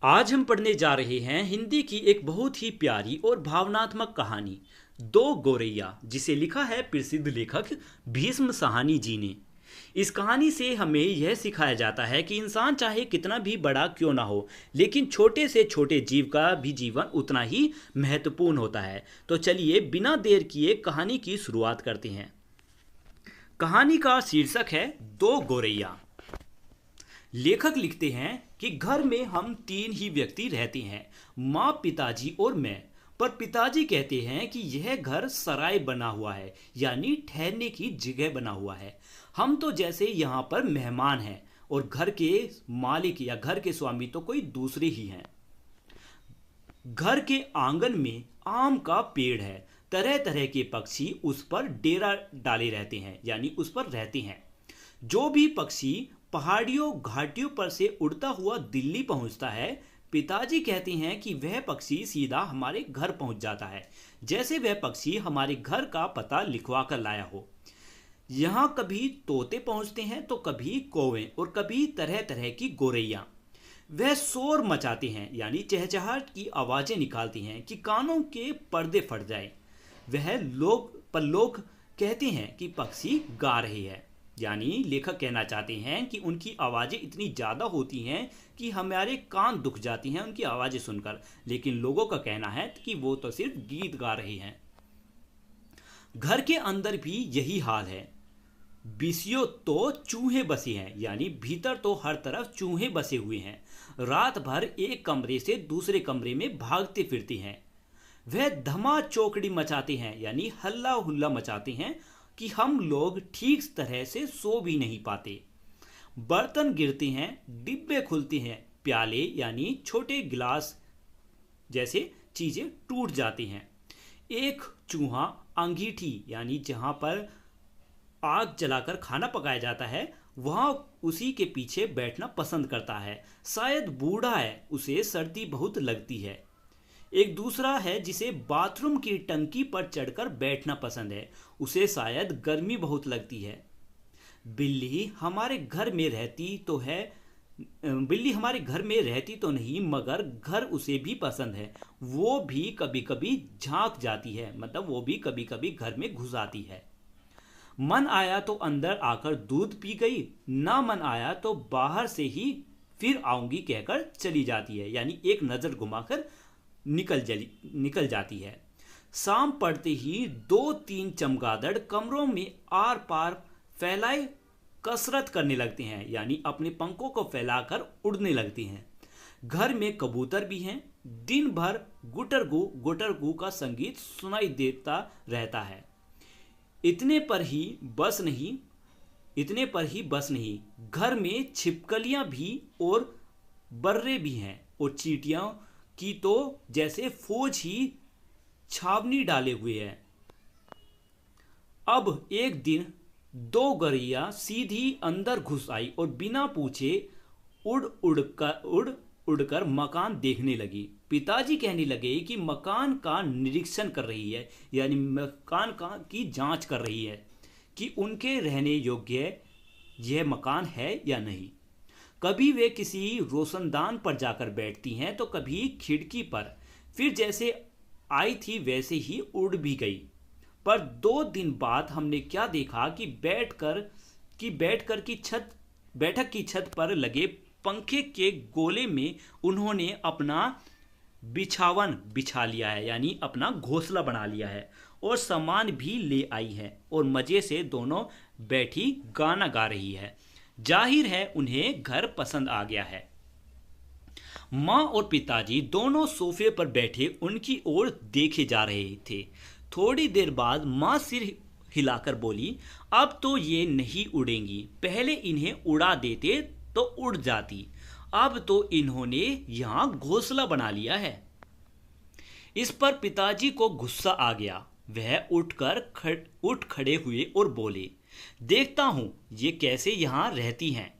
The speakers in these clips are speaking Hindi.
आज हम पढ़ने जा रहे हैं हिंदी की एक बहुत ही प्यारी और भावनात्मक कहानी दो गौरैया, जिसे लिखा है प्रसिद्ध लेखक भीष्म साहनी जी ने। इस कहानी से हमें यह सिखाया जाता है कि इंसान चाहे कितना भी बड़ा क्यों ना हो, लेकिन छोटे से छोटे जीव का भी जीवन उतना ही महत्वपूर्ण होता है। तो चलिए बिना देर किए कहानी की शुरुआत करते हैं। कहानी का शीर्षक है दो गौरैया। लेखक लिखते हैं कि घर में हम तीन ही व्यक्ति रहते हैं, माँ, पिताजी और मैं। पर पिताजी कहते हैं कि यह घर सराय बना हुआ है, यानी ठहरने की जगह बना हुआ है। हम तो जैसे यहाँ पर मेहमान हैं और घर के मालिक या घर के स्वामी तो कोई दूसरे ही हैं। घर के आंगन में आम का पेड़ है। तरह तरह के पक्षी उस पर डेरा डाले रहते हैं, यानी उस पर रहते हैं। जो भी पक्षी पहाड़ियों घाटियों पर से उड़ता हुआ दिल्ली पहुंचता है, पिताजी कहते हैं कि वह पक्षी सीधा हमारे घर पहुंच जाता है, जैसे वह पक्षी हमारे घर का पता लिखवा कर लाया हो। यहाँ कभी तोते पहुंचते हैं तो कभी कौवे और कभी तरह तरह की गौरैया। वह शोर मचाते हैं, यानी चहचहाट की आवाजें निकालती हैं कि कानों के पर्दे फट जाए। लोग कहते हैं कि पक्षी गा रहे हैं, यानी लेखक कहना चाहते हैं कि उनकी आवाज़ें इतनी ज़्यादा होती हैं कि हमारे कान दुख जाती हैं उनकी आवाज़ें सुनकर। लेकिन लोगों का कहना है कि वो तो सिर्फ गीत गा रहे हैं। घर के अंदर भी यही हाल है। बिसियों तो चूहे बसे हैं, यानी भीतर तो हर तरफ चूहे बसे हुए हैं। रात भर एक कमरे से दूसरे कमरे में भागते फिरते हैं। वह धमा चौकड़ी मचाते हैं, यानी हल्ला हुल्ला मचाते हैं कि हम लोग ठीक तरह से सो भी नहीं पाते। बर्तन गिरते हैं, डिब्बे खुलते हैं, प्याले यानी छोटे गिलास जैसे चीजें टूट जाती हैं। एक चूहा अंगीठी, यानी जहां पर आग जलाकर खाना पकाया जाता है, वहां उसी के पीछे बैठना पसंद करता है। शायद बूढ़ा है, उसे सर्दी बहुत लगती है। एक दूसरा है जिसे बाथरूम की टंकी पर चढ़कर बैठना पसंद है, उसे शायद गर्मी बहुत लगती है। बिल्ली हमारे घर में रहती तो है बिल्ली हमारे घर में रहती तो नहीं, मगर घर उसे भी पसंद है। वो भी कभी कभी झांक जाती है, मतलब वो भी कभी कभी घर में घुस आती है। मन आया तो अंदर आकर दूध पी गई, ना मन आया तो बाहर से ही फिर आऊंगी कहकर चली जाती है, यानी एक नजर घुमाकर निकल जाती है। शाम पड़ते ही दो तीन चमगादड़ कमरों में आर पार फैलाए कसरत करने लगते हैं, यानी अपने पंखों को फैलाकर उड़ने लगती हैं। घर में कबूतर भी हैं। दिन भर गुटरगू का संगीत सुनाई देता रहता है। इतने पर ही बस नहीं, घर में छिपकलियां भी और बर्रे भी हैं, और चींटियों की तो जैसे फौज ही छावनी डाले हुए है। अब एक दिन दो गौरैया सीधी अंदर घुस आई और बिना पूछे उड़ उड़कर मकान देखने लगी। पिताजी कहने लगे कि मकान का निरीक्षण कर रही है, यानी मकान की जांच कर रही है कि उनके रहने योग्य यह मकान है या नहीं। कभी वे किसी रोशनदान पर जाकर बैठती हैं तो कभी खिड़की पर। फिर जैसे आई थी वैसे ही उड़ भी गई। पर 2 दिन बाद हमने क्या देखा कि बैठक की छत पर लगे पंखे के गोले में उन्होंने अपना बिछावन बिछा लिया है, यानी अपना घोंसला बना लिया है, और सामान भी ले आई है और मजे से दोनों बैठी गाना गा रही है। जाहिर है उन्हें घर पसंद आ गया है। माँ और पिताजी दोनों सोफे पर बैठे उनकी ओर देखे जा रहे थे। थोड़ी देर बाद माँ सिर हिलाकर बोली, अब तो ये नहीं उड़ेंगी, पहले इन्हें उड़ा देते तो उड़ जाती। अब तो इन्होंने यहाँ घोंसला बना लिया है। इस पर पिताजी को गुस्सा आ गया। वह उठ खड़े हुए और बोले, देखता हूं ये कैसे यहां रहती हैं।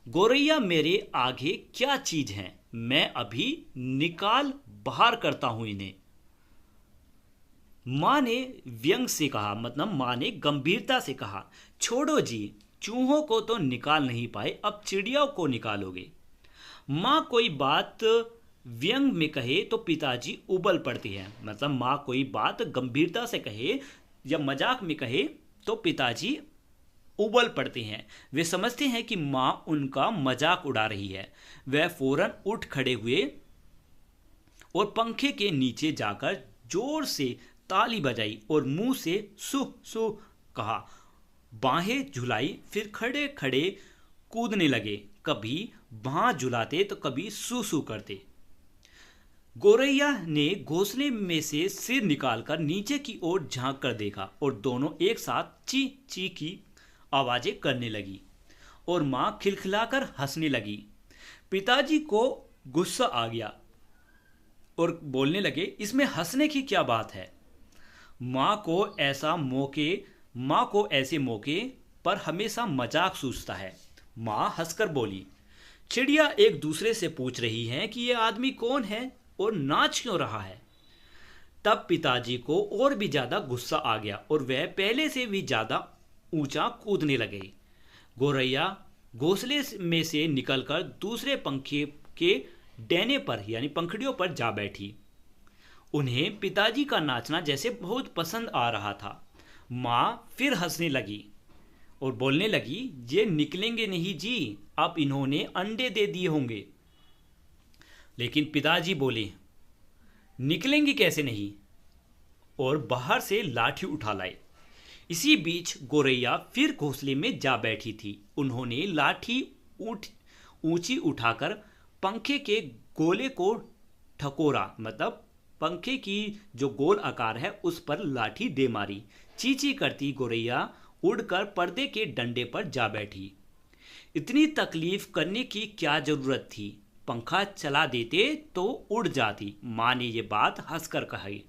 गौरैया मेरे आगे क्या चीज हैं, मैं अभी निकाल बाहर करता हूं इन्हें। मां ने व्यंग से कहा, मतलब मां ने गंभीरता से कहा, छोड़ो जी, चूहों को तो निकाल नहीं पाए, अब चिड़ियों को निकालोगे। माँ कोई बात व्यंग में कहे तो पिताजी उबल पड़ते हैं, मतलब माँ कोई बात गंभीरता से कहे या मजाक में कहे तो पिताजी उबल पड़ते हैं। वे समझते हैं कि माँ उनका मजाक उड़ा रही है। वह फौरन उठ खड़े हुए और पंखे के नीचे जाकर जोर से ताली बजाई और मुंह से सुह सुह कहा, बाहें झुलाई, फिर खड़े खड़े कूदने लगे। कभी बाह झुलाते तो कभी सू सू करते। गोरैया ने घोंसले में से सिर निकालकर नीचे की ओर झांक कर देखा और दोनों एक साथ ची ची की आवाजें करने लगी और मां खिलखिलाकर हंसने लगी। पिताजी को गुस्सा आ गया और बोलने लगे, इसमें हंसने की क्या बात है? मां को ऐसे मौके पर हमेशा मजाक सूझता है। मां हंसकर बोली, चिड़िया एक दूसरे से पूछ रही हैं कि यह आदमी कौन है और नाच क्यों रहा है। तब पिताजी को और भी ज्यादा गुस्सा आ गया और वह पहले से भी ज्यादा ऊंचा कूदने लगे। गोरैया घोंसले में से निकलकर दूसरे पंखे के डैने पर यानी पंखड़ियों पर जा बैठी। उन्हें पिताजी का नाचना जैसे बहुत पसंद आ रहा था। माँ फिर हंसने लगी और बोलने लगी, ये निकलेंगे नहीं जी, अब इन्होंने अंडे दे दिए होंगे। लेकिन पिताजी बोले, निकलेंगे कैसे नहीं, और बाहर से लाठी उठा लाए। इसी बीच गोरैया फिर घोंसले में जा बैठी थी। उन्होंने लाठी ऊंची उठाकर पंखे के गोले को ठकोरा, मतलब पंखे की जो गोल आकार है उस पर लाठी दे मारी। चींची करती गोरैया उड़कर पर्दे के डंडे पर जा बैठी। इतनी तकलीफ करने की क्या जरूरत थी, पंखा चला देते तो उड़ जाती। मां ने ये बात हंसकर कही।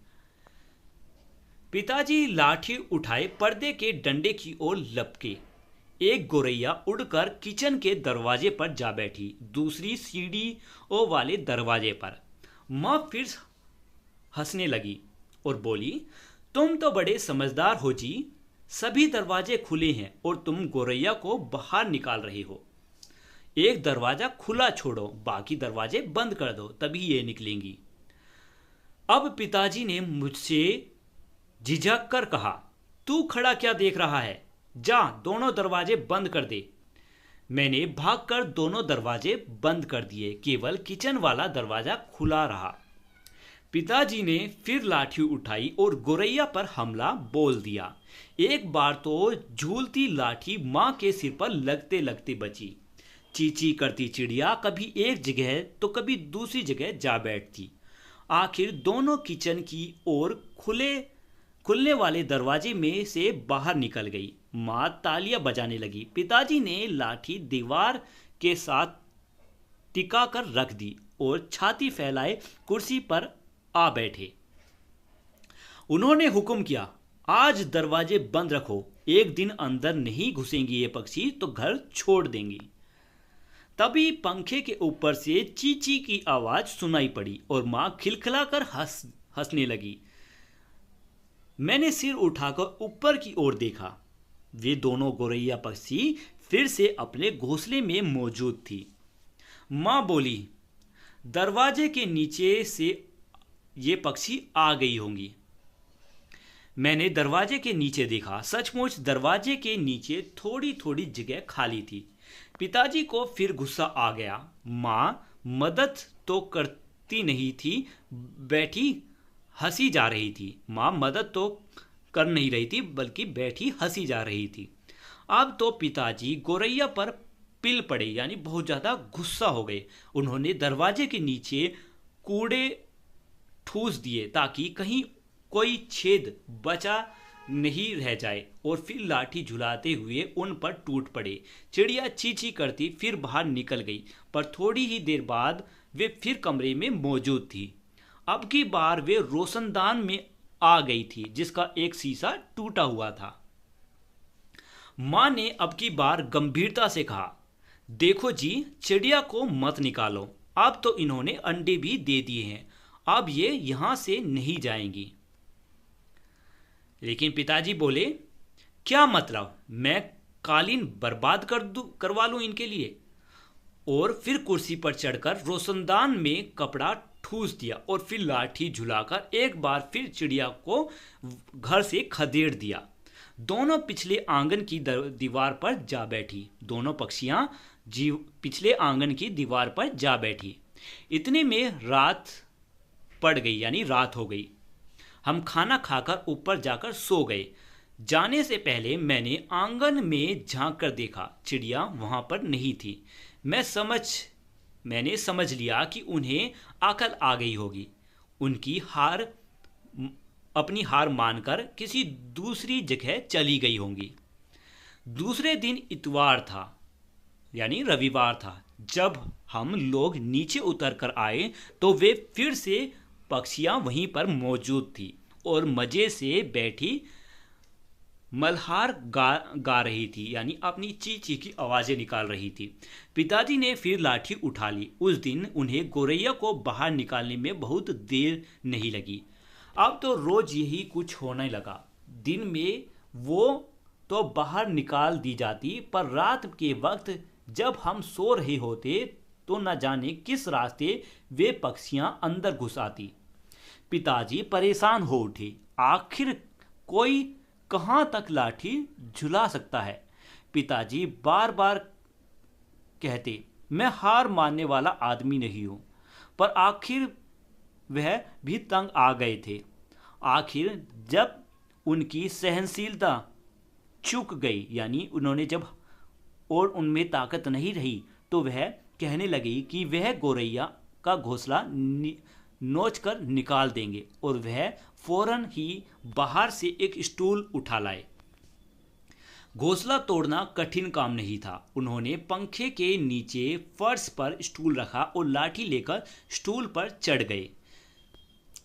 पिताजी लाठी उठाए पर्दे के डंडे की ओर लपके। एक गोरैया उड़कर किचन के दरवाजे पर जा बैठी, दूसरी सीढ़ियों वाले दरवाजे पर। मां फिर हंसने लगी और बोली, तुम तो बड़े समझदार हो जी, सभी दरवाजे खुले हैं और तुम गोरैया को बाहर निकाल रहे हो। एक दरवाजा खुला छोड़ो, बाकी दरवाजे बंद कर दो, तभी ये निकलेंगी। अब पिताजी ने मुझसे झिझक कर कहा, तू खड़ा क्या देख रहा है, जा दोनों दरवाजे बंद कर दे। मैंने भागकर दोनों दरवाजे बंद कर दिए, केवल किचन वाला दरवाजा खुला रहा। पिताजी ने फिर लाठी उठाई और गोरैया पर हमला बोल दिया। एक बार तो झूलती लाठी मां के सिर पर लगते लगते बची। चींची करती चिड़िया कभी एक जगह तो कभी दूसरी जगह जा बैठती। आखिर दोनों किचन की ओर खुलने वाले दरवाजे में से बाहर निकल गई। मां तालियां बजाने लगी। पिताजी ने लाठी दीवार के साथ टिका कर रख दी और छाती फैलाए कुर्सी पर आ बैठे। उन्होंने हुक्म किया, आज दरवाजे बंद रखो, एक दिन अंदर नहीं घुसेंगे ये पक्षी तो घर छोड़ देंगे। तभी पंखे के ऊपर से चींची की आवाज सुनाई पड़ी और मां खिलखिलाकर हंसने लगी। मैंने सिर उठाकर ऊपर की ओर देखा। वे दोनों गोरैया पक्षी फिर से अपने घोंसले में मौजूद थी। मां बोली, दरवाजे के नीचे से ये पक्षी आ गई होंगी। मैंने दरवाजे के नीचे देखा। सचमुच दरवाजे के नीचे थोड़ी थोड़ी जगह खाली थी। पिताजी को फिर गुस्सा आ गया। मां मदद तो करती नहीं थी, बैठी हंसी जा रही थी। मां मदद तो कर नहीं रही थी बल्कि बैठी हंसी जा रही थी। अब तो पिताजी गोरैया पर पिल पड़े, यानी बहुत ज्यादा गुस्सा हो गए। उन्होंने दरवाजे के नीचे कूड़े ठूस दिए ताकि कहीं कोई छेद बचा नहीं रह जाए और फिर लाठी झुलाते हुए उन पर टूट पड़े। चिड़िया चींची करती फिर बाहर निकल गई, पर थोड़ी ही देर बाद वे फिर कमरे में मौजूद थी। अब की बार वे रोशनदान में आ गई थी जिसका एक शीशा टूटा हुआ था। मां ने अब की बार गंभीरता से कहा, देखो जी, चिड़िया को मत निकालो, अब तो इन्होंने अंडे भी दे दिए हैं, अब ये यहां से नहीं जाएंगी। लेकिन पिताजी बोले, क्या मतलब, मैं कालीन बर्बाद करवा लूं इनके लिए? और फिर कुर्सी पर चढ़कर रोशनदान में कपड़ा ठूस दिया और फिर लाठी झुलाकर एक बार फिर चिड़िया को घर से खदेड़ दिया। दोनों पिछले आंगन की दीवार पर जा बैठी। दोनों पक्षियां पिछले आंगन की दीवार पर जा बैठी। इतने में रात पड़ गई, यानी रात हो गई। हम खाना खाकर ऊपर जाकर सो गए। जाने से पहले मैंने आंगन में झांक कर देखा, चिड़िया वहां पर नहीं थी। मैंने समझ लिया कि उन्हें अकल आ गई होगी। अपनी हार मानकर किसी दूसरी जगह चली गई होंगी। दूसरे दिन इतवार था, यानी रविवार था। जब हम लोग नीचे उतर कर आए तो वे फिर से पक्षियां वहीं पर मौजूद थी और मजे से बैठी मल्हार गा रही थी, यानी अपनी ची ची की आवाजें निकाल रही थी। पिताजी ने फिर लाठी उठा ली। उस दिन उन्हें गोरैया को बाहर निकालने में बहुत देर नहीं लगी। अब तो रोज यही कुछ होने लगा। दिन में वो तो बाहर निकाल दी जाती, पर रात के वक्त जब हम सो रहे होते तो न जाने किस रास्ते वे पक्षियां अंदर घुस आती। पिताजी परेशान हो उठे। आखिर कोई कहां तक लाठी झुला सकता है? पिताजी बार बार कहते, मैं हार मानने वाला आदमी नहीं हूं। पर आखिर वह भी तंग आ गए थे। आखिर जब उनकी सहनशीलता चूक गई, यानी उन्होंने जब और उनमें ताकत नहीं रही, तो वह कहने लगी कि वह गोरैया का घोंसला नोच कर निकाल देंगे और वह फौरन ही बाहर से एक स्टूल उठा लाए। घोंसला तोड़ना कठिन काम नहीं था। उन्होंने पंखे के नीचे फर्श पर स्टूल रखा और लाठी लेकर स्टूल पर चढ़ गए।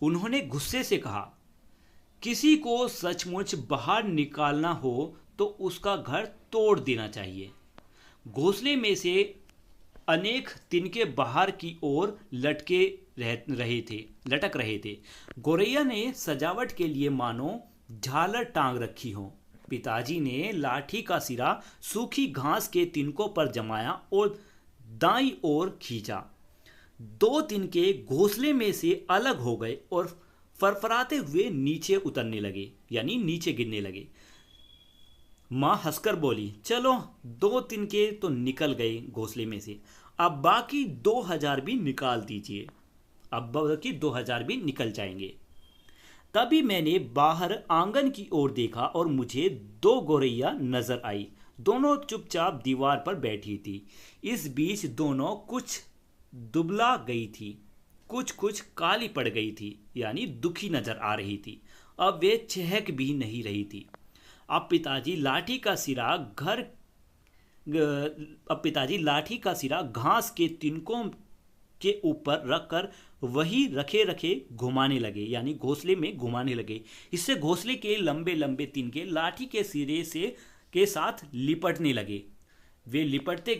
उन्होंने गुस्से से कहा, किसी को सचमुच बाहर निकालना हो तो उसका घर तोड़ देना चाहिए। घोंसले में से अनेक तिनके बाहर की ओर लटक रहे थे। गोरैया ने सजावट के लिए मानो झालर टांग रखी हो। पिताजी ने लाठी का सिरा सूखी घास के तिनकों पर जमाया और दाईं ओर खींचा। दो तिनके घोंसले में से अलग हो गए और फरफराते हुए नीचे उतरने लगे, यानी नीचे गिरने लगे। माँ हंसकर बोली, चलो 2 तिनके तो निकल गए घोंसले में से, अब बाकी 2000 भी निकाल दीजिए। अब बाकी 2000 भी निकल जाएंगे। तभी मैंने बाहर आंगन की ओर देखा और मुझे 2 गोरैया नजर आई। दोनों चुपचाप दीवार पर बैठी थी। इस बीच दोनों कुछ दुबला गई थी, कुछ काली पड़ गई थी, यानी दुखी नजर आ रही थी। अब वे चहक भी नहीं रही थी। अब पिताजी लाठी का सिरा घास के तिनकों के ऊपर रखकर वही रखे घुमाने लगे, यानी घोंसले में घुमाने लगे। इससे घोंसले के लंबे लंबे तिनके लाठी के सिरे के साथ लिपटने लगे। वे लिपटते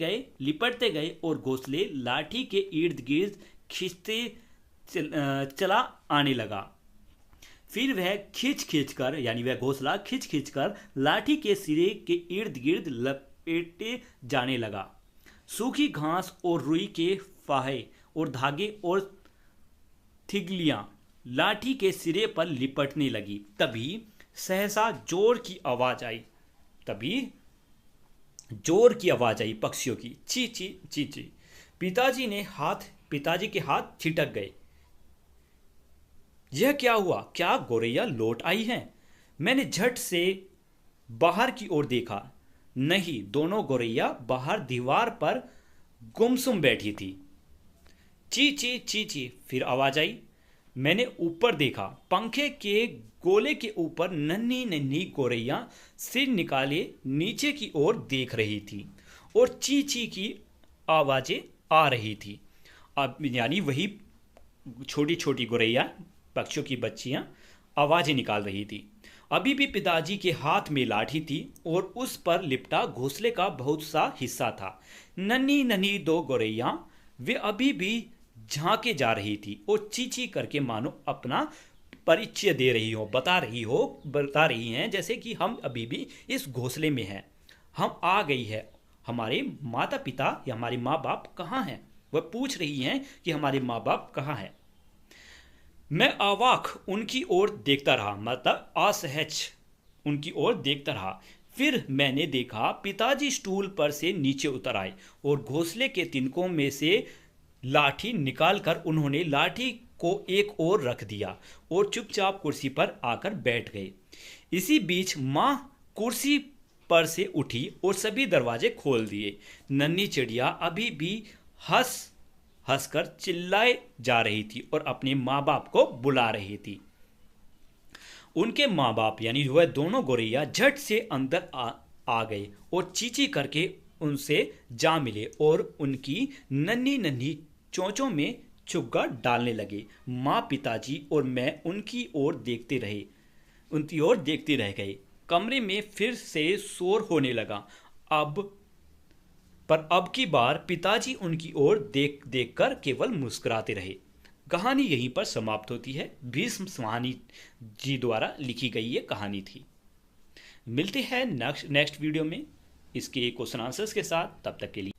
गए और घोंसले लाठी के इर्द गिर्द खींचते चला आने लगा। फिर वह खींच कर, यानी वह घोंसला खींच कर लाठी के सिरे के इर्द गिर्द लपेटे जाने लगा। सूखी घास और रुई के फाहे और धागे और थिगलियां लाठी के सिरे पर लिपटने लगी। तभी सहसा जोर की आवाज आई पक्षियों की, ची ची ची ची। पिताजी के हाथ छिटक गए। यह क्या हुआ? क्या गोरैया लौट आई हैं? मैंने झट से बाहर की ओर देखा। नहीं, दोनों गोरैया बाहर दीवार पर गुमसुम बैठी थी। ची ची ची ची फिर आवाज आई। मैंने ऊपर देखा। पंखे के गोले के ऊपर नन्ही नन्ही गोरैया सिर निकाले नीचे की ओर देख रही थी और ची ची की आवाजें आ रही थी। अब यानी वही छोटी छोटी गोरैया, पक्षियों की बच्चियां आवाजें निकाल रही थी। अभी भी पिताजी के हाथ में लाठी थी और उस पर लिपटा घोंसले का बहुत सा हिस्सा था। नन्ही नन्ही 2 गोरैया वे अभी भी झांके जा रही थी और चींची करके मानो अपना परिचय दे रही हो, बता रही हैं जैसे कि हम अभी भी इस घोंसले में हैं, हम आ गई है हमारे माता पिता या हमारे माँ बाप कहाँ हैं? वह पूछ रही हैं कि हमारे माँ बाप कहाँ हैं। मैं अवाक उनकी ओर देखता रहा, मतलब असहज उनकी ओर देखता रहा। फिर मैंने देखा पिताजी स्टूल पर से नीचे उतर आए और घोंसले के तिनकों में से लाठी निकालकर उन्होंने लाठी को एक ओर रख दिया और चुपचाप कुर्सी पर आकर बैठ गए। इसी बीच माँ कुर्सी पर से उठी और सभी दरवाजे खोल दिए। नन्ही चिड़िया अभी भी हंस हंसकर चिल्लाए जा रही थी और अपने माँ बाप को बुला रही थी। उनके माँ बाप यानी वह दोनों गौरैया झट से अंदर आ गए और चींची करके उनसे जा मिले और उनकी नन्ही नन्ही चोंचों में चुग्गा डालने लगे। माँ, पिताजी और मैं उनकी ओर देखते रह गए। कमरे में फिर से शोर होने लगा। अब की बार पिताजी उनकी ओर देख देख कर केवल मुस्कुराते रहे। कहानी यहीं पर समाप्त होती है। भीष्म स्वाहानी जी द्वारा लिखी गई ये कहानी थी। मिलते हैं नेक्स्ट वीडियो में इसके क्वेश्चन आंसर्स के साथ। तब तक के लिए